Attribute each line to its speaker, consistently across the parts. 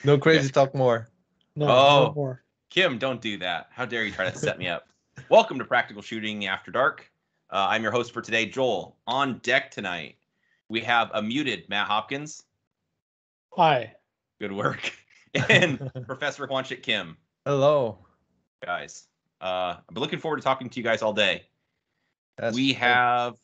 Speaker 1: No crazy talk more.
Speaker 2: No more.
Speaker 3: Kim, don't do that. How dare you try to set me up? Welcome to Practical Shooting After Dark. I'm your host for today, Joel. On deck tonight, we have a muted Matt Hopkins.
Speaker 2: Hi.
Speaker 3: Good work. And Professor Hwanchik Kim.
Speaker 1: Hello.
Speaker 3: Guys, I've been looking forward to talking to you guys all day.
Speaker 1: That's
Speaker 3: we have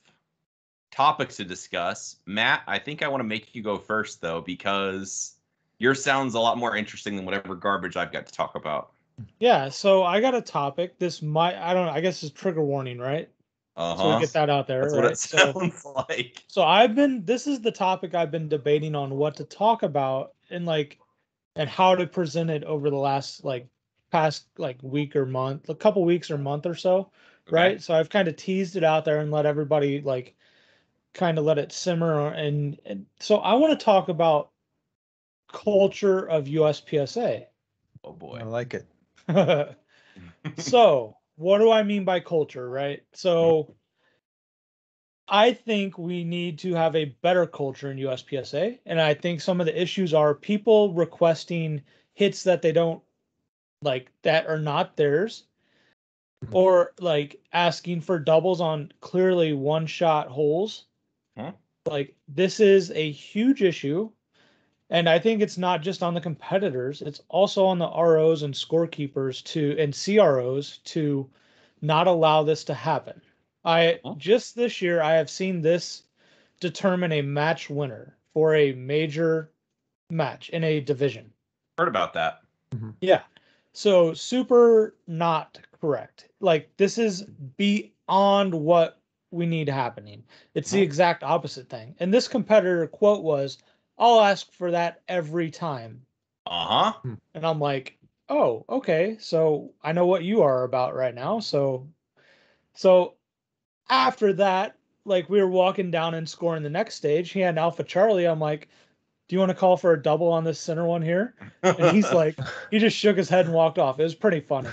Speaker 3: topics to discuss. Matt, I think I want to make you go first, though, because yours sounds a lot more interesting than whatever garbage I've got to talk about.
Speaker 2: Yeah, so I got a topic. This might, I don't know, I guess it's trigger warning, right? So we get that out there,
Speaker 3: That's
Speaker 2: right?
Speaker 3: what it sounds like.
Speaker 2: So this is the topic I've been debating on what to talk about and how to present it over the last past week or month, a couple weeks or month or so, right? So I've kind of teased it out there and let everybody kind of let it simmer, and so I want to talk about culture of USPSA.
Speaker 3: Oh boy.
Speaker 1: I like it.
Speaker 2: So, what do I mean by culture, right? So, I think we need to have a better culture in USPSA, and I think some of the issues are people requesting hits that they don't that are not theirs, or asking for doubles on clearly one-shot holes. This is a huge issue. And I think it's not just on the competitors, it's also on the ROs and scorekeepers and CROs to not allow this to happen. Just this year, I have seen this determine a match winner for a major match in a division.
Speaker 3: Heard about that.
Speaker 2: Yeah. So super not correct. This is beyond what we need happening. It's the exact opposite thing. And this competitor quote was, "I'll ask for that every time." And I'm like, oh, okay. So I know what you are about right now. So after that, we were walking down and scoring the next stage. He had an Alpha Charlie. I'm like, "Do you want to call for a double on this center one here?" And he's like, he just shook his head and walked off. It was pretty funny.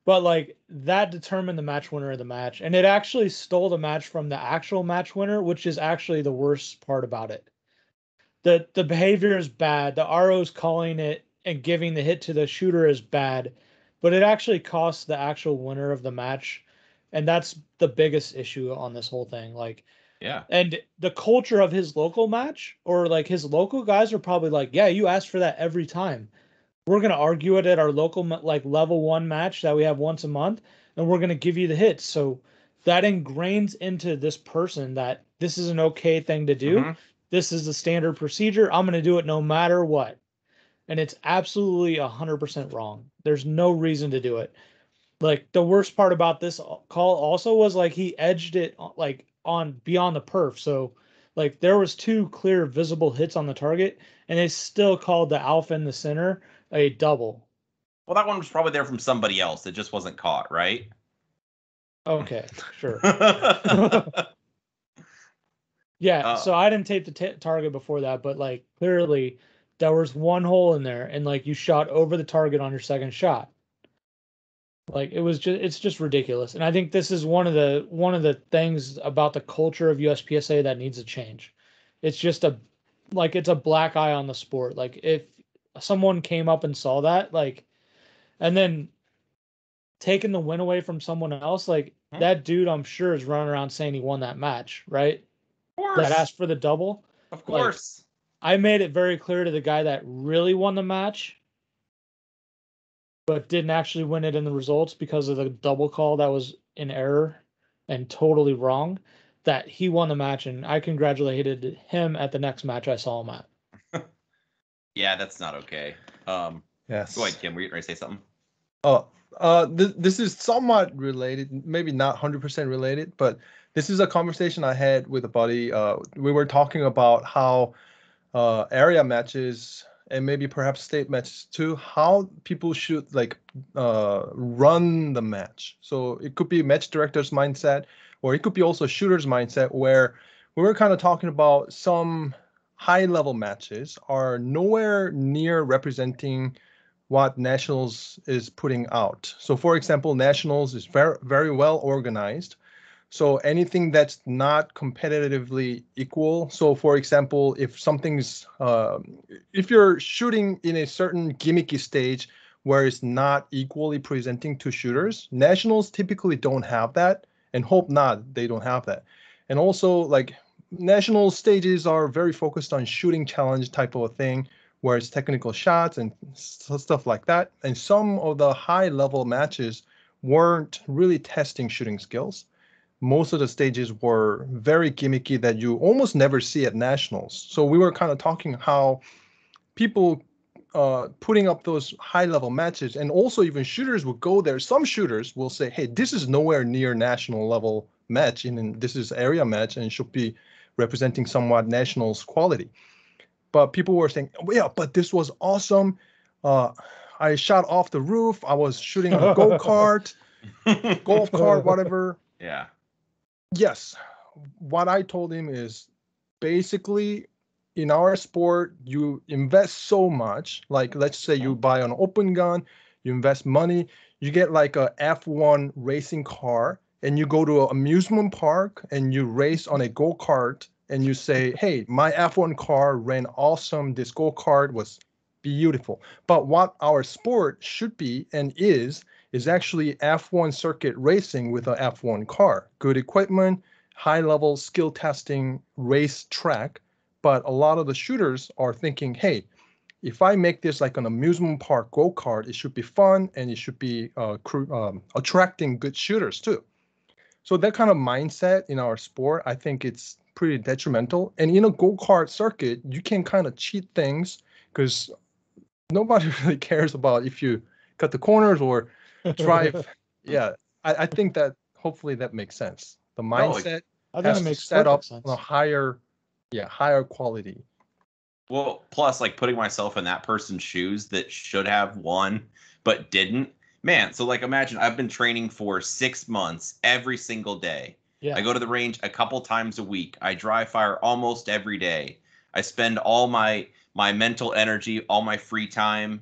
Speaker 2: But that determined the match winner of the match. And it actually stole the match from the actual match winner, which is actually the worst part about it. The behavior is bad. The RO's calling it and giving the hit to the shooter is bad, but it actually costs the actual winner of the match, and that's the biggest issue on this whole thing. And the culture of his local match, or his local guys are probably like, yeah, you asked for that every time. We're gonna argue it at our local level 1 match that we have once a month, and we're gonna give you the hits. So that ingrains into this person that this is an okay thing to do. This is the standard procedure. I'm going to do it no matter what. And it's absolutely 100% wrong. There's no reason to do it. The worst part about this call also was he edged it on beyond the perf. So there was 2 clear visible hits on the target, and they still called the alpha in the center a double.
Speaker 3: Well, that one was probably there from somebody else. It just wasn't caught, right?
Speaker 2: Okay, sure. Yeah, so I didn't tape the target before that, but clearly there was one hole in there, and you shot over the target on your second shot. It's just ridiculous. And I think this is one of the things about the culture of USPSA that needs to change. It's just it's a black eye on the sport. If someone came up and saw that, and then taking the win away from someone else, that dude, I'm sure, is running around saying he won that match, right? That asked for the double.
Speaker 3: Of course.
Speaker 2: I made it very clear to the guy that really won the match, but didn't actually win it in the results because of the double call that was in error and totally wrong, that he won the match, and I congratulated him at the next match I saw him at.
Speaker 3: Yeah, that's not okay.
Speaker 1: Yes.
Speaker 3: Go ahead, Kim. Were you ready to say something?
Speaker 1: This is somewhat related, maybe not 100% related, but this is a conversation I had with a buddy. We were talking about how area matches and maybe perhaps state matches too, how people should run the match. So it could be match director's mindset, or it could be also shooter's mindset, where we were kind of talking about some high-level matches are nowhere near representing what Nationals is putting out. So for example, Nationals is very, very well organized. So anything that's not competitively equal. So for example, if you're shooting in a certain gimmicky stage where it's not equally presenting to shooters, nationals typically don't have that, and hope not they don't have that. And also like national stages are very focused on shooting challenge type of a thing, where it's technical shots and stuff like that. And some of the high level matches weren't really testing shooting skills. Most of the stages were very gimmicky that you almost never see at nationals. So we were kind of talking how people putting up those high level matches, and also even shooters will go there. Some shooters will say, hey, this is nowhere near national level match, and this is area match and should be representing somewhat nationals quality. But people were saying, well, yeah, but this was awesome. I shot off the roof. I was shooting on a go-kart, golf cart, whatever.
Speaker 3: Yeah.
Speaker 1: Yes. What I told him is basically in our sport, you invest so much. Like, let's say you buy an open gun, you invest money, you get like a F1 racing car, and you go to an amusement park and you race on a go-kart and you say, hey, my F1 car ran awesome. This go-kart was beautiful. But what our sport should be and is actually F1 circuit racing with an F1 car. Good equipment, high level skill testing, race track. But a lot of the shooters are thinking, hey, if I make this like an amusement park go-kart, it should be fun and it should be attracting good shooters too. So that kind of mindset in our sport, I think it's pretty detrimental. And in a go-kart circuit, you can kind of cheat things because nobody really cares about if you cut the corners or drive. Yeah, I think that hopefully that makes sense. The mindset
Speaker 2: I think
Speaker 1: has
Speaker 2: it
Speaker 1: to
Speaker 2: makes
Speaker 1: set up
Speaker 2: perfect sense.
Speaker 1: on a higher quality.
Speaker 3: Well, plus like putting myself in that person's shoes that should have won but didn't. Man, so like imagine I've been training for 6 months every single day.
Speaker 2: Yeah.
Speaker 3: I go to the range a couple times a week. I dry fire almost every day. I spend all my mental energy, all my free time,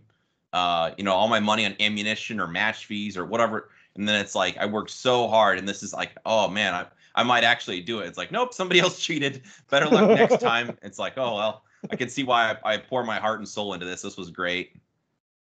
Speaker 3: all my money on ammunition or match fees or whatever. And then it's like I worked so hard, and this is like, oh man, I might actually do it. It's like, nope, somebody else cheated. Better luck next time. It's like, oh well, I can see why I pour my heart and soul into this. This was great.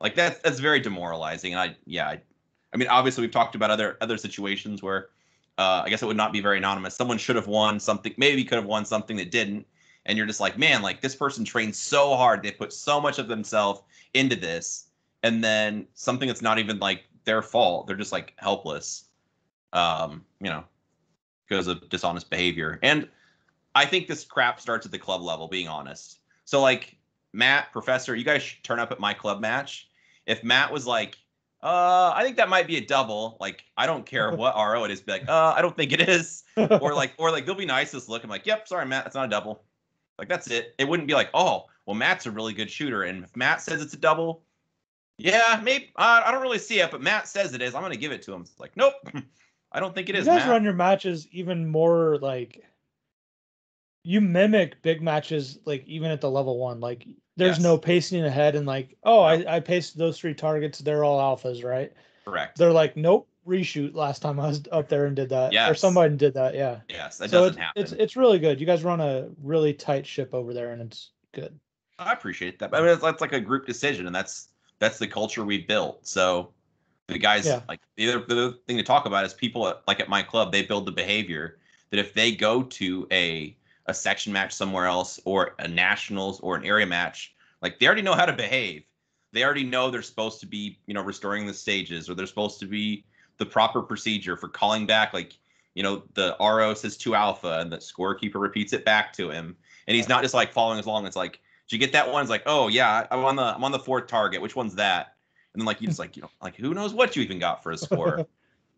Speaker 3: Like that's very demoralizing. And I mean, obviously we've talked about other situations where I guess it would not be very anonymous. Someone should have won something, maybe could have won something that didn't. And you're just like, man, like this person trained so hard. They put so much of themselves into this. And then something that's not even like their fault. They're just like helpless, because of dishonest behavior. And I think this crap starts at the club level, being honest. So like Matt, Professor, you guys should turn up at my club match. If Matt was like, I think that might be a double. Like, I don't care what RO it is. Be like, I don't think it is. Or like they'll be nice. Just look. I'm like, yep, sorry, Matt, that's not a double. Like, that's it. It wouldn't be like, oh, well, Matt's a really good shooter. And if Matt says it's a double, yeah, maybe. I don't really see it, but Matt says it is. I'm going to give it to him. It's like, nope, I don't think it is,
Speaker 2: You guys
Speaker 3: Matt.
Speaker 2: run your matches even more like you mimic big matches, like even at the level one. Like there's no pacing ahead and like, oh, no. I paced those 3 targets. They're all alphas, right?
Speaker 3: Correct.
Speaker 2: They're like, nope, reshoot last time I was up there and did that.
Speaker 3: Yes.
Speaker 2: Or somebody did that, yeah.
Speaker 3: Yes, that doesn't happen.
Speaker 2: It's really good. You guys run a really tight ship over there, and it's good.
Speaker 3: I appreciate that. I mean, that's like a group decision, and that's the culture we built. So the guys, like the other thing to talk about is people at my club, they build the behavior that if they go to a section match somewhere else or a nationals or an area match, like they already know how to behave. They already know they're supposed to be, restoring the stages, or they're supposed to be the proper procedure for calling back. Like, the RO says 2 alpha and the scorekeeper repeats it back to him. And he's not just like following along. It's like, did you get that one? It's like, oh yeah, I'm on the 4th target. Which one's that? And then like you just like, like who knows what you even got for a score?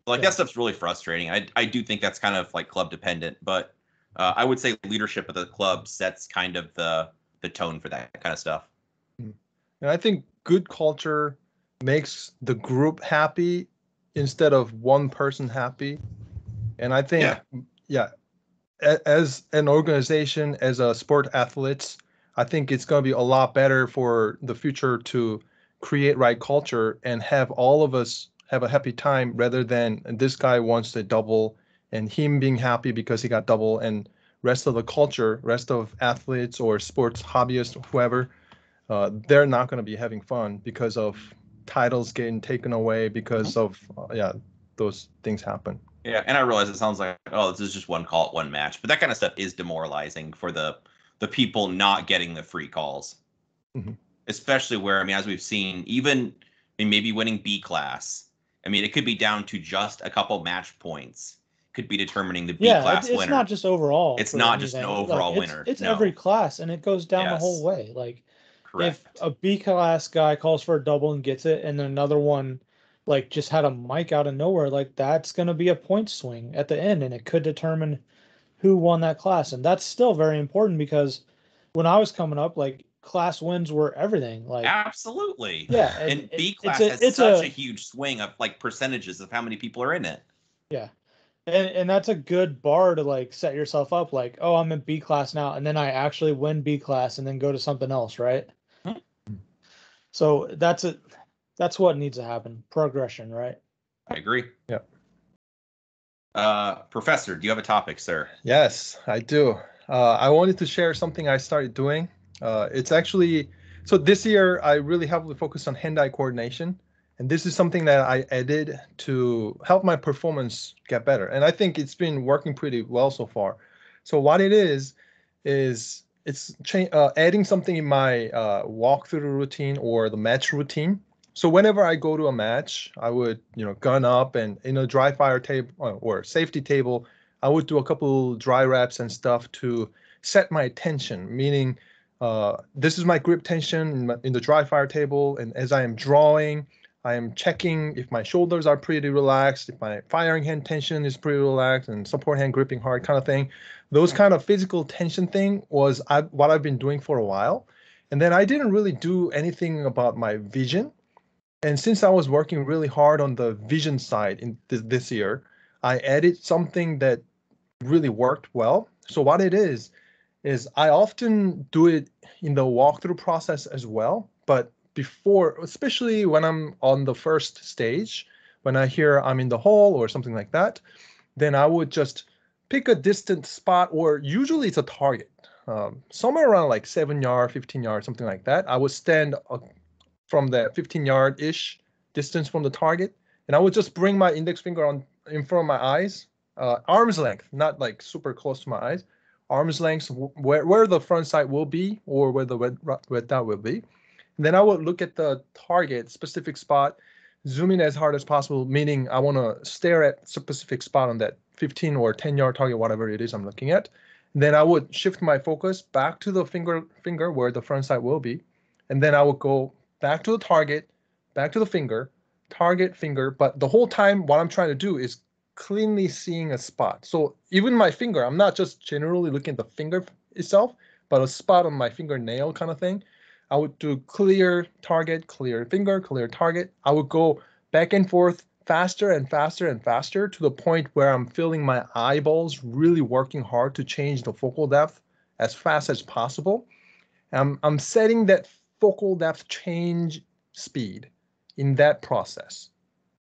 Speaker 3: Like that stuff's really frustrating. I do think that's kind of like club dependent, but I would say leadership of the club sets kind of the tone for that kind of stuff.
Speaker 1: And I think good culture makes the group happy instead of one person happy. And I think, as an organization, as a sport athletes, I think it's going to be a lot better for the future to create right culture and have all of us have a happy time rather than this guy wants to double and him being happy because he got double, and rest of the culture, rest of athletes or sports hobbyists, whoever, they're not going to be having fun because of titles getting taken away because of those things happen.
Speaker 3: Yeah, and I realize it sounds like, oh, this is just one call at one match, but that kind of stuff is demoralizing for the people not getting the free calls.
Speaker 1: Mm-hmm.
Speaker 3: Especially where, I mean, as we've seen, even maybe winning B class, I mean, it could be down to just a couple match points could be determining the B class winner.
Speaker 2: It's not just overall.
Speaker 3: It's not just an overall winner.
Speaker 2: It's every class, and it goes down the whole way. Like, if a B class guy calls for a double and gets it, and then another one like just had a mic out of nowhere, like that's going to be a point swing at the end, and it could determine who won that class. And that's still very important, because when I was coming up, like, class wins were everything. Like,
Speaker 3: absolutely.
Speaker 2: Yeah.
Speaker 3: And B class has such a huge swing of like percentages of how many people are in it.
Speaker 2: Yeah. And that's a good bar to like set yourself up, like, oh, I'm in B class now, and then I actually win B class and then go to something else, right? So that's what needs to happen. Progression, right?
Speaker 3: I agree.
Speaker 1: Yeah.
Speaker 3: Professor, do you have a topic, sir?
Speaker 1: Yes, I do. I wanted to share something I started doing. It's actually, so this year I really heavily focused on hand-eye coordination. And this is something that I added to help my performance get better. And I think it's been working pretty well so far. So what it is it's adding something in my walkthrough routine or the match routine. So whenever I go to a match, I would, gun up, and in a dry fire table or safety table, I would do a couple dry reps and stuff to set my tension, meaning this is my grip tension in the dry fire table. And as I am drawing, I am checking if my shoulders are pretty relaxed, if my firing hand tension is pretty relaxed, and support hand gripping hard kind of thing. Those kind of physical tension thing was what I've been doing for a while. And then I didn't really do anything about my vision. And since I was working really hard on the vision side in this year, I added something that really worked well. So what it is I often do it in the walkthrough process as well. But before, especially when I'm on the first stage, when I hear I'm in the hole or something like that, then I would just pick a distant spot, or usually it's a target, somewhere around like 7 yard, 15 yard, something like that. I would stand from the 15-yard-ish distance from the target, and I would just bring my index finger in front of my eyes, arm's length, not like super close to my eyes, arm's length where the front sight will be, or where the red dot will be. And then I would look at the target specific spot, zoom in as hard as possible, meaning I want to stare at a specific spot on that 15 or 10-yard target, whatever it is I'm looking at. And then I would shift my focus back to the finger where the front sight will be. And then I would go back to the target, back to the finger, target, finger. But the whole time, what I'm trying to do is cleanly seeing a spot. So even my finger, I'm not just generally looking at the finger itself, but a spot on my fingernail kind of thing. I would do clear target, clear finger, clear target. I would go back and forth faster and faster and faster to the point where I'm feeling my eyeballs really working hard to change the focal depth as fast as possible. I'm setting that focal depth change speed in that process.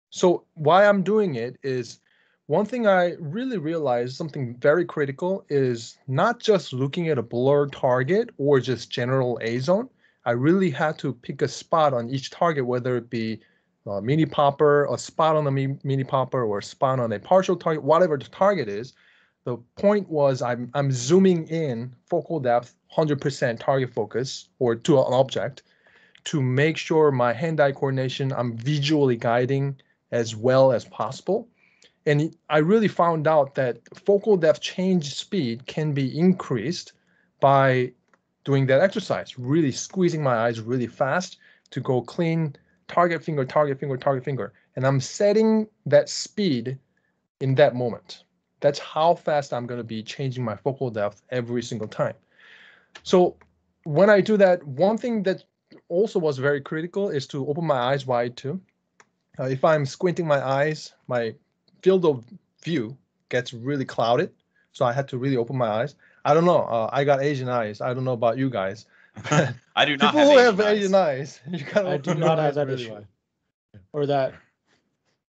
Speaker 1: So why I'm doing it is, one thing I really realized, something very critical, is not just looking at a blurred target or just general A zone. I really had to pick a spot on each target, whether it be a mini popper, a spot on the mini popper, or a spot on a partial target, whatever the target is. The point was I'm zooming in focal depth, 100% target focus, or to an object, to make sure my hand-eye coordination, I'm visually guiding as well as possible. And I really found out that focal depth change speed can be increased by doing that exercise, really squeezing my eyes really fast to go clean, target finger, target finger, target finger. And I'm setting that speed in that moment. That's how fast I'm going to be changing my focal depth every single time. So when I do that, one thing that also was very critical is to open my eyes wide too. If I'm squinting my eyes, my field of view gets really clouded. So I had to really open my eyes. I don't know. I got Asian eyes. I don't know about you guys.
Speaker 3: I do not
Speaker 1: People who have Asian eyes.
Speaker 2: I do not have that issue. Or that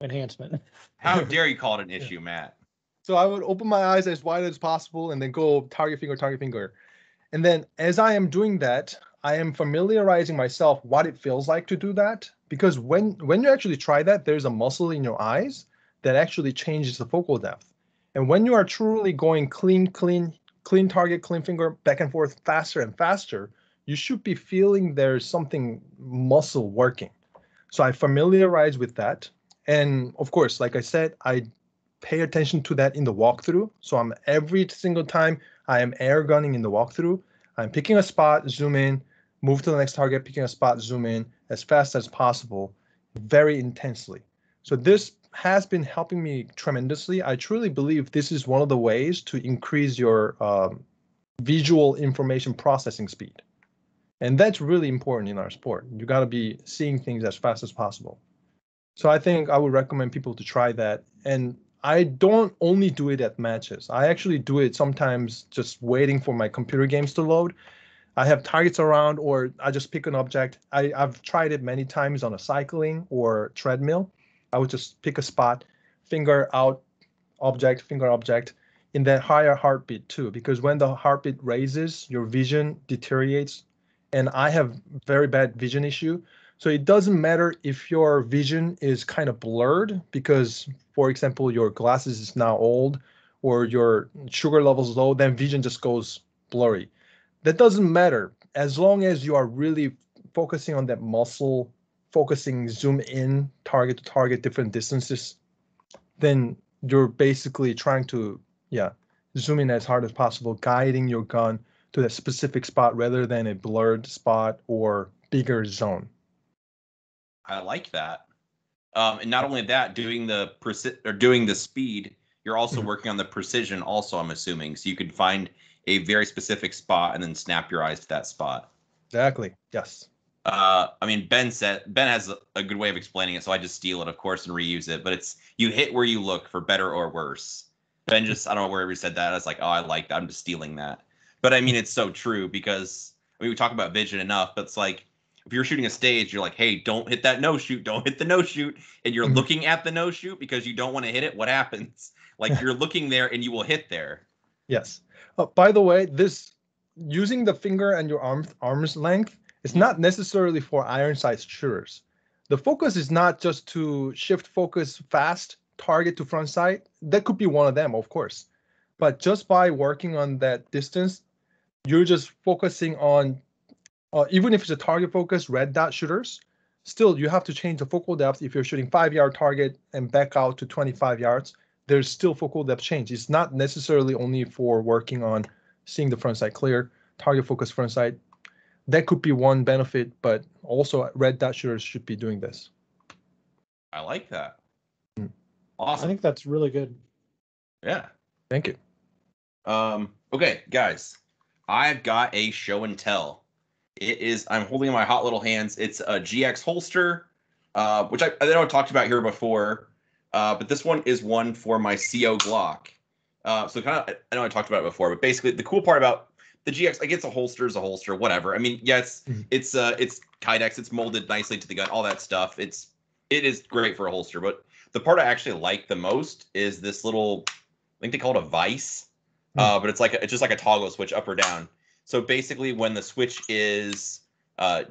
Speaker 2: enhancement.
Speaker 3: How dare you call it an issue, Matt?
Speaker 1: So I would open my eyes as wide as possible and then go target finger. And then as I am doing that, I am familiarizing myself what it feels like to do that. Because when you actually try that, there's a muscle in your eyes that actually changes the focal depth. And when you are truly going clean target, clean finger, back and forth faster and faster, you should be feeling there's something muscle working. So I familiarize with that. And of course, like I said, I pay attention to that in the walkthrough. So I'm every single time I am air gunning in the walkthrough, I'm picking a spot, zoom in, move to the next target, picking a spot, zoom in as fast as possible, very intensely. So this has been helping me tremendously. I truly believe this is one of the ways to increase your visual information processing speed. And that's really important in our sport. You got to be seeing things as fast as possible. So I think I would recommend people to try that. And I don't only do it at matches. I actually do it sometimes just waiting for my computer games to load. I have targets around, or I just pick an object. I've tried it many times on a cycling or treadmill. I would just pick a spot, finger out, object, finger object, in that higher heartbeat too, because when the heartbeat raises, your vision deteriorates. And I have very bad vision issue. So it doesn't matter if your vision is kind of blurred because, for example, your glasses is now old or your sugar level is low, then vision just goes blurry. That doesn't matter as long as you are really focusing on that muscle, focusing zoom in, target to target, different distances, then you're basically trying to, yeah, zoom in as hard as possible, guiding your gun to that specific spot rather than a blurred spot or bigger zone.
Speaker 3: I like that. And not only that, doing the speed, you're also working on the precision. Also, I'm assuming, so you could find a very specific spot and then snap your eyes to that spot.
Speaker 1: Exactly. Yes.
Speaker 3: I mean, Ben has a good way of explaining it, so I just steal it, of course, and reuse it. But it's you hit where you look for better or worse. Ben just I don't know where he said that. I was like, oh, I like that. I'm just stealing that. But I mean, it's so true because I mean, we talk about vision enough, but it's like if you're shooting a stage, you're like, hey, don't hit that no shoot, don't hit the no shoot, and you're looking at the no shoot because you don't want to hit it. What happens? Like you're looking there and you will hit there.
Speaker 1: Yes. By the way, this using the finger and your arm's length is not necessarily for iron sight shooters. The focus is not just to shift focus fast, target to front sight. That could be one of them, of course. But just by working on that distance, you're just focusing on, even if it's a target focus, red dot shooters, still you have to change the focal depth. If you're shooting 5-yard target and back out to 25 yards, there's still focal depth change. It's not necessarily only for working on seeing the front sight clear, target focus front sight. That could be one benefit, but also red dot shooters should be doing this.
Speaker 3: I like that.
Speaker 2: Awesome. I think that's really good.
Speaker 3: Yeah.
Speaker 1: Thank you.
Speaker 3: Okay, guys, I've got a show and tell. I'm holding in my hot little hands. It's a GX holster, which I know I talked about here before, but this one is one for my CO Glock. So kind of, I know I talked about it before, but basically the cool part about the GX, like it's a holster, whatever. I mean, yeah, it's Kydex, it's molded nicely to the gun, all that stuff. It is great for a holster, but the part I actually like the most is this little, I think they call it a vise, but it's just like a toggle switch up or down. So basically, when the switch is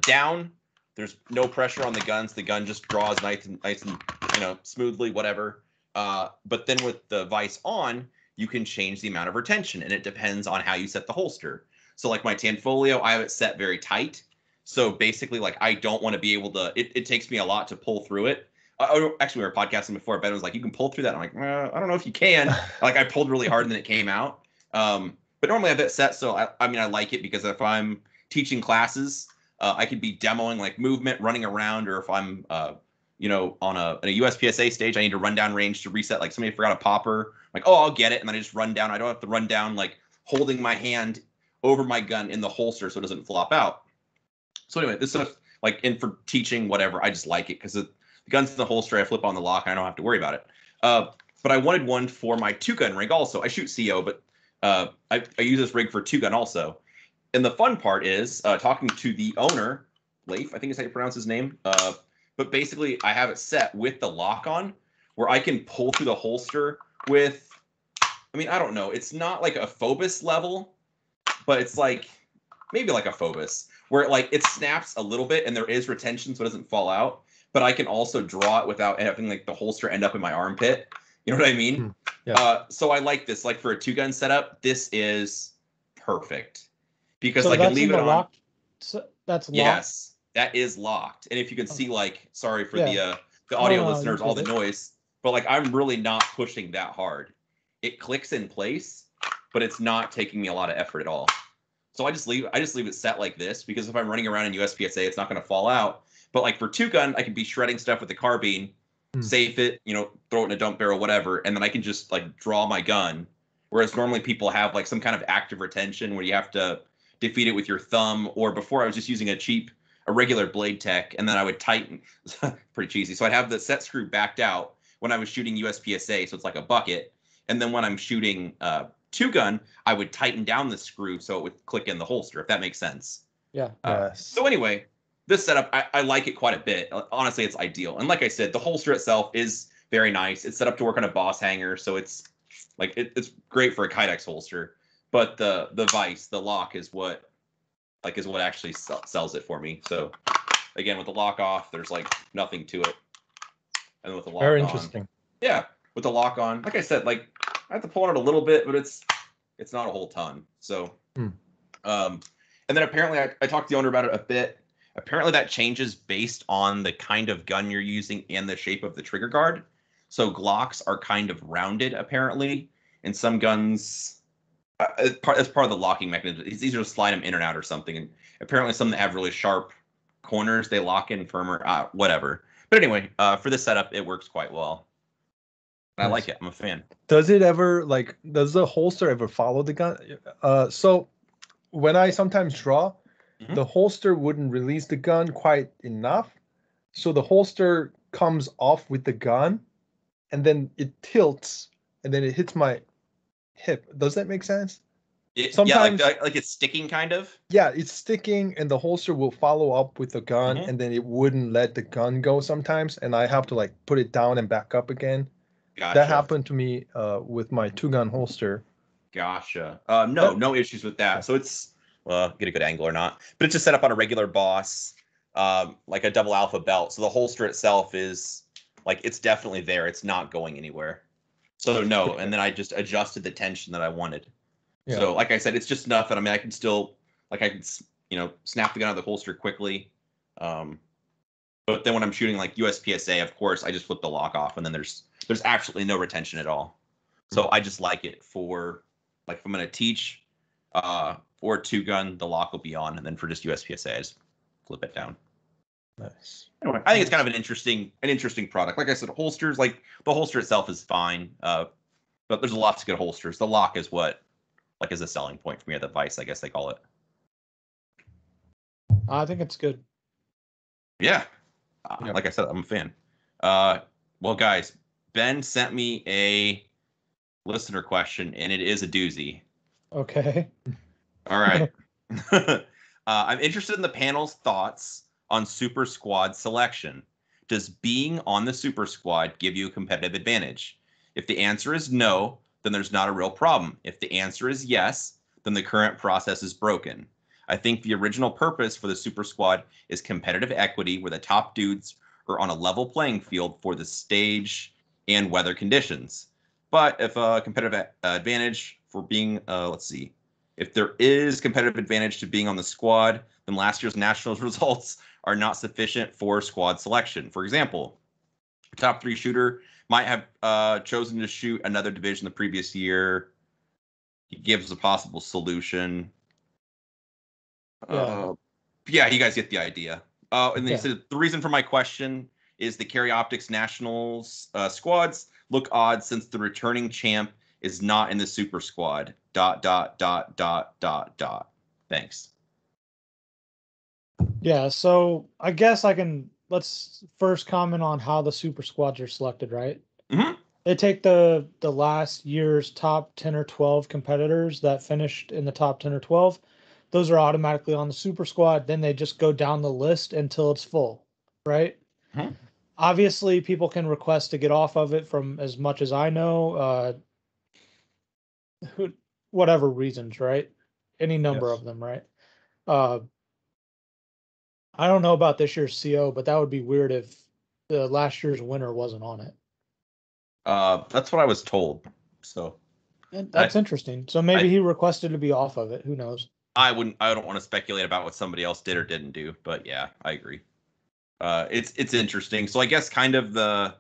Speaker 3: down, there's no pressure on the guns. The gun just draws nice and smoothly, whatever. But then with the vise on, you can change the amount of retention, and it depends on how you set the holster. So like my Tanfolio, I have it set very tight. So basically, like I don't want to be able to. It takes me a lot to pull through it. Actually, we were podcasting before. Ben was like, "You can pull through that." I'm like, I don't know if you can. Like I pulled really hard and then it came out. But normally I have it set, so I mean I like it because if I'm teaching classes, I could be demoing like movement, running around, or if I'm on a USPSA stage, I need to run down range to reset. Like somebody forgot a popper, like I'll get it, and then I just run down. I don't have to run down like holding my hand over my gun in the holster so it doesn't flop out. So anyway, this stuff like in for teaching, whatever, I just like it because the gun's in the holster. I flip on the lock, and I don't have to worry about it. But I wanted one for my 2-gun rig also. I shoot CO, but I use this rig for 2-gun also. And the fun part is talking to the owner, Leif, I think is how you pronounce his name. But basically, I have it set with the lock on where I can pull through the holster with I mean, I don't know. It's not like a Phobos level, but it's like maybe like a Phobos, where it snaps a little bit and there is retention so it doesn't fall out. But I can also draw it without having like the holster end up in my armpit. You know what I mean?
Speaker 1: Yeah.
Speaker 3: So I like this. Like for a 2-gun setup, this is perfect because
Speaker 2: So
Speaker 3: I can
Speaker 2: that's
Speaker 3: leave
Speaker 2: in
Speaker 3: it
Speaker 2: the
Speaker 3: on.
Speaker 2: locked. So that's locked.
Speaker 3: Yes, that is locked. And if you can see, sorry for the audio listeners, all the noise, but like I'm really not pushing that hard. It clicks in place, but it's not taking me a lot of effort at all. So I just leave it set like this because if I'm running around in USPSA, it's not going to fall out. But like for 2-gun, I can be shredding stuff with the carbine, safe it, throw it in a dump barrel, whatever, and then I can just like draw my gun. Whereas normally people have like some kind of active retention where you have to defeat it with your thumb, or before I was just using a regular blade tech, and then I would tighten. Pretty cheesy. So I'd have the set screw backed out when I was shooting USPSA, so it's like a bucket, and then when I'm shooting 2-gun, I would tighten down the screw so it would click in the holster, if that makes sense.
Speaker 2: Yeah.
Speaker 1: Yes.
Speaker 3: So anyway, this setup, I like it quite a bit. Honestly, it's ideal. And like I said, the holster itself is very nice. It's set up to work on a boss hanger, so it's like it's great for a Kydex holster. But the vise, the lock, is what actually sells it for me. So again, with the lock off, there's like nothing to it, and with the lock
Speaker 1: Very
Speaker 3: on,
Speaker 1: interesting.
Speaker 3: yeah, with the lock on, like I said, like I have to pull on it a little bit, but it's not a whole ton. So, and then apparently I talked to the owner about it a bit. Apparently that changes based on the kind of gun you're using and the shape of the trigger guard. So Glocks are kind of rounded apparently, and some guns, as part of the locking mechanism, it's easier to slide them in and out or something. And apparently some that have really sharp corners, they lock in firmer, whatever. But anyway, for this setup, it works quite well. I like it. I'm a fan.
Speaker 1: Does the holster ever follow the gun? So when I sometimes draw, the holster wouldn't release the gun quite enough. So the holster comes off with the gun and then it tilts and then it hits my hip. Does that make sense?
Speaker 3: Sometimes, yeah, like it's sticking kind of.
Speaker 1: Yeah, it's sticking and the holster will follow up with the gun and then it wouldn't let the gun go sometimes. And I have to like put it down and back up again.
Speaker 3: Gotcha.
Speaker 1: That happened to me with my 2-gun holster.
Speaker 3: Gotcha. No issues with that. So it's get a good angle or not, but it's just set up on a regular boss, like a double alpha belt. So the holster itself is like it's definitely there. It's not going anywhere. So no, and then I just adjusted the tension that I wanted. Yeah. So like I said, it's just enough that I can still snap the gun out of the holster quickly. But then when I'm shooting like USPSA, of course, I just flip the lock off, and then there's absolutely no retention at all. So I just like it for like if I'm gonna teach or 2-gun, the lock will be on, and then for just USPSA, I just flip it down.
Speaker 1: Nice.
Speaker 3: Anyway, I think it's kind of an interesting product. Like I said, holsters, like the holster itself is fine, but there's lots of good holsters. The lock is what is a selling point for me, or the vise, I guess they call it.
Speaker 2: I think it's good.
Speaker 3: Yeah. Like I said, I'm a fan. Well, guys, Ben sent me a listener question, and it is a doozy.
Speaker 2: Okay.
Speaker 3: All right. I'm interested in the panel's thoughts on Super Squad selection. Does being on the Super Squad give you a competitive advantage? If the answer is no, then there's not a real problem. If the answer is yes, then the current process is broken. I think the original purpose for the Super Squad is competitive equity, where the top dudes are on a level playing field for the stage and weather conditions. But if a competitive advantage for being, if there is competitive advantage to being on the squad, then last year's nationals results are not sufficient for squad selection. For example, a top 3 shooter might have chosen to shoot another division the previous year. He gives a possible solution. Yeah, you guys get the idea. And then he said, the reason for my question is the Carry Optics Nationals squads look odd since the returning champ is not in the Super Squad. ... Thanks.
Speaker 2: Yeah, so I guess let's first comment on how the Super Squads are selected, right?
Speaker 3: Mm-hmm.
Speaker 2: They take the last year's top 10 or 12 competitors that finished in the top 10 or 12. Those are automatically on the Super Squad. Then they just go down the list until it's full, right?
Speaker 3: Mm-hmm.
Speaker 2: Obviously, people can request to get off of it from as much as I know. whatever reasons, right? Any number
Speaker 1: Yes.
Speaker 2: of them, right? Uh, I don't know about this year's CO, but that would be weird if the last year's winner wasn't on it.
Speaker 3: That's what I was told. So
Speaker 2: And
Speaker 3: I,
Speaker 2: that's interesting. So maybe
Speaker 3: I
Speaker 2: he requested to be off of it. Who knows?
Speaker 3: I don't want to speculate about what somebody else did or didn't do, but yeah, I agree. It's interesting. So I guess kind of the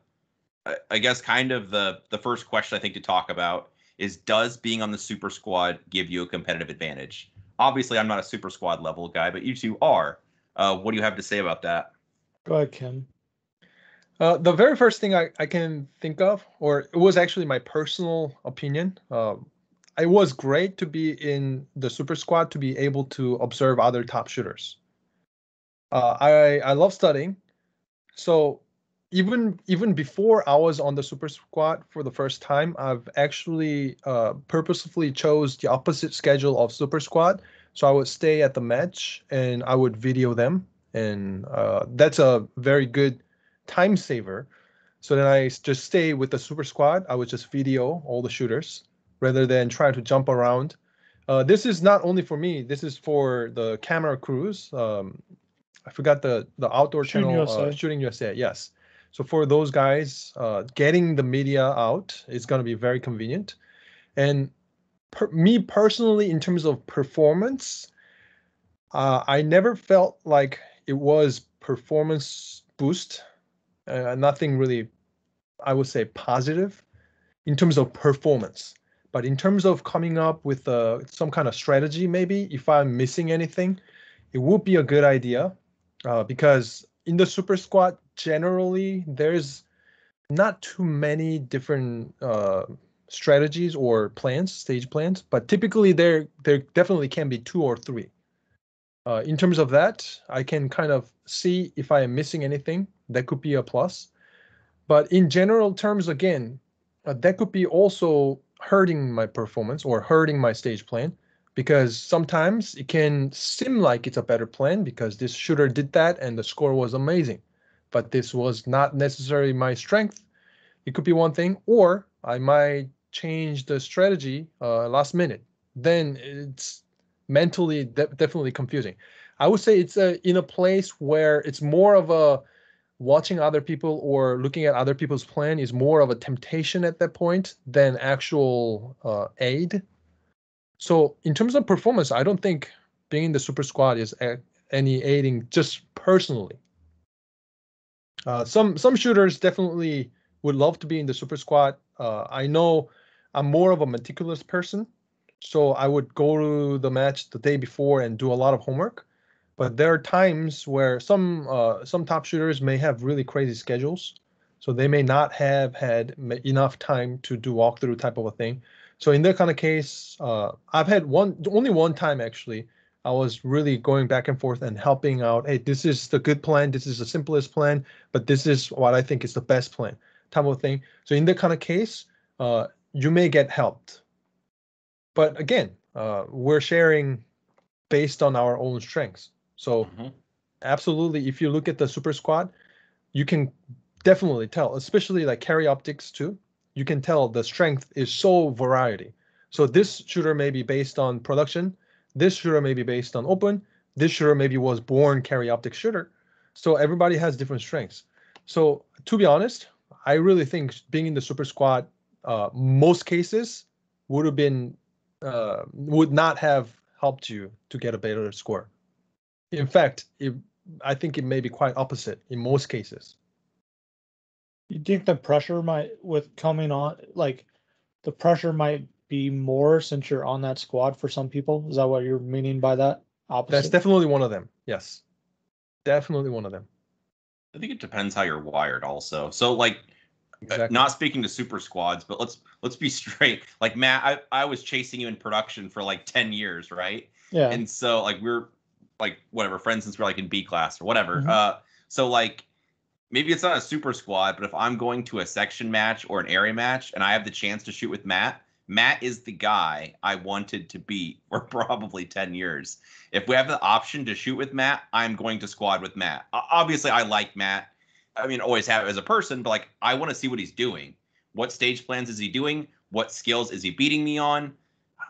Speaker 3: the first question I think to talk about is, does being on the super squad give you a competitive advantage? Obviously, I'm not a super squad level guy, but you two are. What do you have to say about that?
Speaker 2: Go ahead, Kim.
Speaker 1: The very first thing I can think of, or it was actually my personal opinion, it was great to be in the super squad to be able to observe other top shooters. I love studying, so even before I was on the super squad for the first time, I've actually purposefully chose the opposite schedule of super squad. So I would stay at the match and I would video them, and that's a very good time saver. So then I just stay with the super squad. I would just video all the shooters rather than trying to jump around. This is not only for me. This is for the camera crews. I forgot the outdoor
Speaker 2: Shooting
Speaker 1: channel,
Speaker 2: USA.
Speaker 1: Shooting USA. Yes. So for those guys, getting the media out is going to be very convenient. And me personally, in terms of performance, I never felt like it was performance boost. Nothing really, I would say, positive in terms of performance. But in terms of coming up with some kind of strategy, maybe if I'm missing anything, it would be a good idea, because in the super squad, generally, there's not too many different strategies or plans, stage plans, but typically there definitely can be two or three. In terms of that, I can kind of see if I am missing anything. That could be a plus. But in general terms, again, that could be also hurting my performance or hurting my stage plan, because sometimes it can seem like it's a better plan because this shooter did that and the score was amazing. But this was not necessarily my strength. It could be one thing, or I might change the strategy last minute. Then it's mentally definitely confusing. I would say it's in a place where it's more of a watching other people or looking at other people's plan is more of a temptation at that point than actual aid. So in terms of performance, I don't think being in the super squad is any aiding just personally. Some shooters definitely would love to be in the super squad. I know I'm more of a meticulous person, so I would go to the match the day before and do a lot of homework. But there are times where some top shooters may have really crazy schedules, so they may not have had enough time to do walkthrough type of a thing. So in that kind of case, I've had only one time actually. I was really going back and forth and helping out. Hey, this is the good plan. This is the simplest plan, but this is what I think is the best plan, type of thing. So in that kind of case, you may get helped. But again, we're sharing based on our own strengths. So absolutely, if you look at the super squad, you can definitely tell, especially like carry optics too. You can tell the strength is so variety. So this shooter may be based on production. This shooter may be based on open. This shooter maybe was born carry optic shooter. So everybody has different strengths. So to be honest, I really think being in the super squad, most cases would have been would not have helped you to get a better score. In fact, I think it may be quite opposite in most cases.
Speaker 2: You think the pressure might, with coming on, like the pressure might be more since you're on that squad for some people? Is that what you're meaning by that? Opposite?
Speaker 1: That's definitely one of them. Yes, definitely one of them.
Speaker 3: I think it depends how you're wired also. So like
Speaker 1: Exactly.
Speaker 3: Not speaking to super squads, but let's be straight. Like Matt, I was chasing you in production for like 10 years, right?
Speaker 2: Yeah.
Speaker 3: And so like we're like whatever, friends since we're like in B class or whatever.
Speaker 2: Mhm.
Speaker 3: So like maybe it's not a super squad, but if I'm going to a section match or an area match and I have the chance to shoot with Matt, Matt is the guy I wanted to beat for probably 10 years. If we have the option to shoot with Matt, I'm going to squad with Matt. Obviously, I like Matt. I mean, always have as a person, but like I want to see what he's doing. What stage plans is he doing? What skills is he beating me on?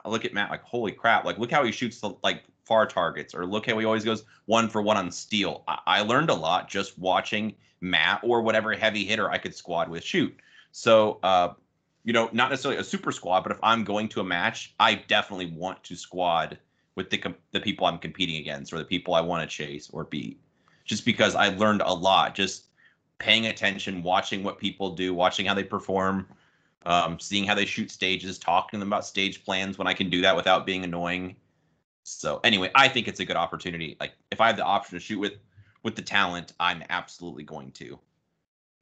Speaker 3: I look at Matt like, holy crap! Like, look how he shoots the like far targets, or look how he always goes 1-for-1 on steal. I learned a lot just watching Matt or whatever heavy hitter I could squad with shoot. So, not necessarily a super squad, but if I'm going to a match, I definitely want to squad with the people I'm competing against or the people I want to chase or beat. Just because I learned a lot, just paying attention, watching what people do, watching how they perform, seeing how they shoot stages, talking to them about stage plans when I can do that without being annoying. So anyway, I think it's a good opportunity. Like if I have the option to shoot with the talent, I'm absolutely going to.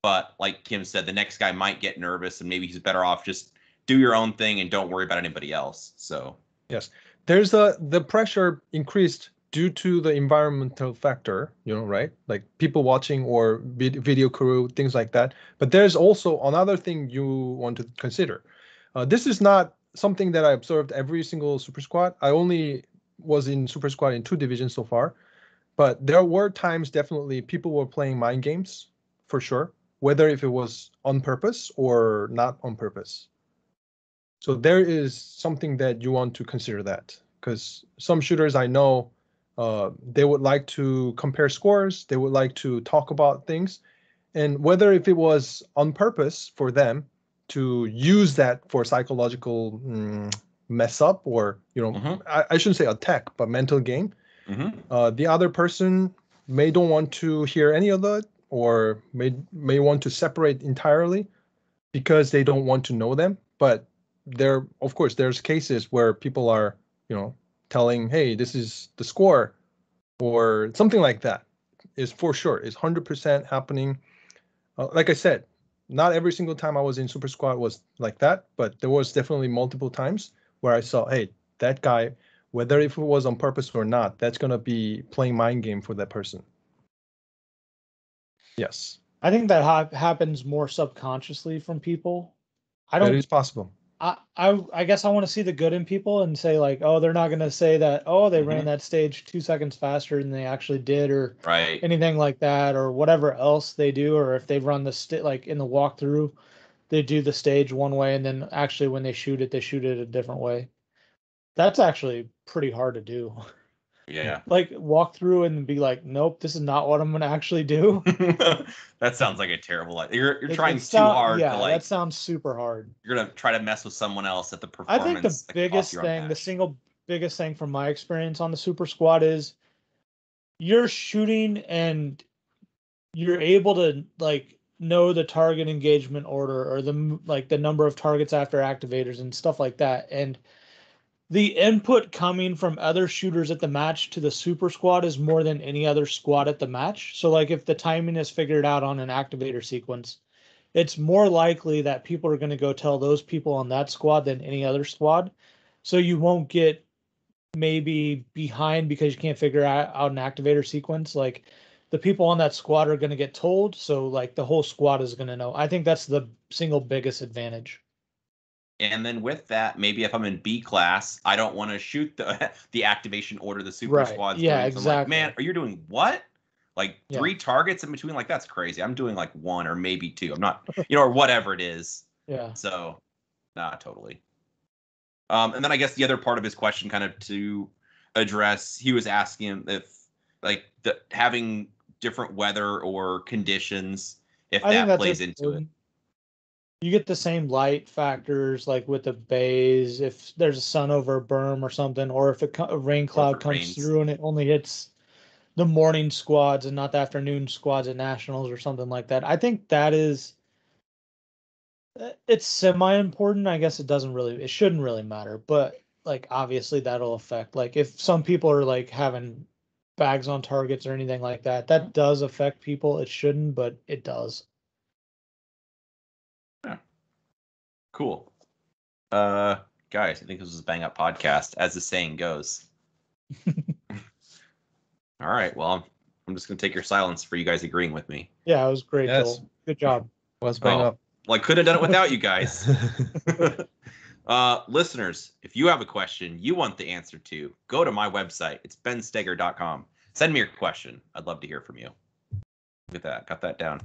Speaker 3: But like Kim said, the next guy might get nervous and maybe he's better off just do your own thing and don't worry about anybody else. So
Speaker 1: yes, there's the pressure increased due to the environmental factor, right? Like people watching or video crew, things like that. But there's also another thing you want to consider. This is not something that I observed every single Super Squad. I only was in Super Squad in 2 divisions so far. But there were times definitely people were playing mind games, for sure, whether if it was on purpose or not on purpose. So there is something that you want to consider that, because some shooters I know, they would like to compare scores, they would like to talk about things, and whether if it was on purpose for them to use that for psychological mess up or I shouldn't say attack, but mental game. The other person may don't want to hear any of that, or may want to separate entirely because they don't want to know them. But of course, there's cases where people are, telling, hey, this is the score, or something like that. Is for sure, is 100% happening. Like I said, not every single time I was in Super Squad was like that, but there was definitely multiple times where I saw, hey, that guy, whether if it was on purpose or not, that's going to be playing mind game for that person. Yes.
Speaker 2: I think that happens more subconsciously from people.
Speaker 1: That is possible.
Speaker 2: I guess I want to see the good in people and say like, oh, they're not going to say that, oh, they ran that stage 2 seconds faster than they actually did, or anything like that, or whatever else they do, or if they run the like in the walkthrough, they do the stage one way and then actually when they shoot it a different way. That's actually pretty hard to do.
Speaker 3: Yeah.
Speaker 2: Like walk through and be like, nope, this is not what I'm going to actually do.
Speaker 3: That sounds like a terrible idea. You're trying too hard to like.
Speaker 2: That sounds super hard.
Speaker 3: You're gonna try to mess with someone else at the performance.
Speaker 2: I think the biggest thing, the single biggest thing from my experience on the Super Squad is you're shooting and you're able to like know the target engagement order or the number of targets after activators and stuff like that. And the input coming from other shooters at the match to the Super Squad is more than any other squad at the match. So like if the timing is figured out on an activator sequence, it's more likely that people are going to go tell those people on that squad than any other squad. So you won't get maybe behind because you can't figure out an activator sequence. Like the people on that squad are going to get told. So like the whole squad is going to know. I think that's the single biggest advantage.
Speaker 3: And then with that, maybe if I'm in B class, I don't want to shoot the activation order the Super Squad's doing.
Speaker 2: Exactly.
Speaker 3: So I'm like, man, are you doing what? Like 3 targets in between? Like, that's crazy. I'm doing like 1 or maybe 2. I'm not, or whatever it is.
Speaker 2: Yeah.
Speaker 3: So, totally. And then I guess the other part of his question, kind of to address, he was asking if like having different weather or conditions, if that plays into it.
Speaker 2: You get the same light factors like with the bays, if there's a sun over a berm or something, or if a rain cloud comes through and it only hits the morning squads and not the afternoon squads at nationals or something like that. I think that it's semi-important. I guess it shouldn't really matter, but like obviously that'll affect, like if some people are like having bags on targets or anything like that, that does affect people. It shouldn't, but it does.
Speaker 3: Yeah. Cool. Guys, I think this was a bang up podcast, as the saying goes. All right. Well, I'm just gonna take your silence for you guys agreeing with me.
Speaker 2: Yeah, it was great.
Speaker 1: Yes.
Speaker 2: Joel. Good job.
Speaker 1: Was bang up.
Speaker 3: Well, I could have done it without you guys. Listeners, if you have a question you want the answer to, go to my website. It's bensteger.com. Send me your question. I'd love to hear from you. Look at that. Got that down.